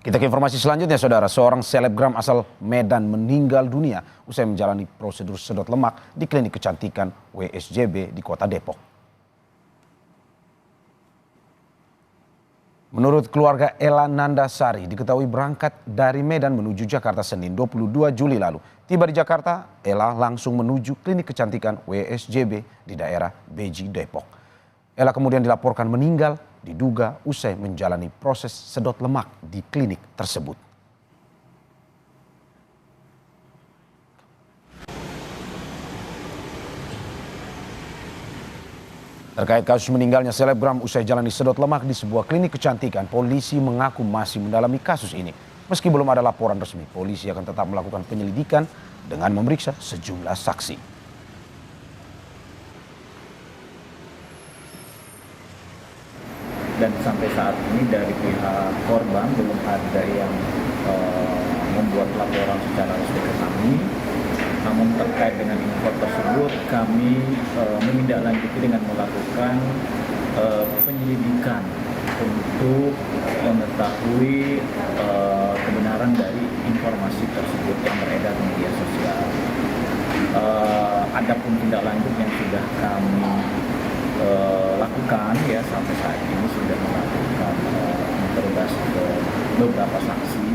Kita ke informasi selanjutnya, saudara. Seorang selebgram asal Medan meninggal dunia usai menjalani prosedur sedot lemak di klinik kecantikan WSJB di kota Depok. Menurut keluarga Ella Nandasari, diketahui berangkat dari Medan menuju Jakarta Senin 22 Juli lalu. Tiba di Jakarta, Ella langsung menuju klinik kecantikan WSJB di daerah Beji, Depok. Ella kemudian dilaporkan meninggal, diduga usai menjalani proses sedot lemak di klinik tersebut. Terkait kasus meninggalnya selebgram usai jalani sedot lemak di sebuah klinik kecantikan, polisi mengaku masih mendalami kasus ini. Meski belum ada laporan resmi, polisi akan tetap melakukan penyelidikan dengan memeriksa sejumlah saksi. Dan sampai saat ini dari pihak korban belum ada yang membuat laporan secara resmi ke kami. Namun terkait dengan info tersebut kami menindaklanjuti dengan melakukan penyelidikan untuk mengetahui kebenaran dari informasi tersebut yang beredar di media sosial. Adapun tindak lanjut yang sudah kami lakukan ya sampai saat ini sudah melakukan interogasi ke beberapa saksi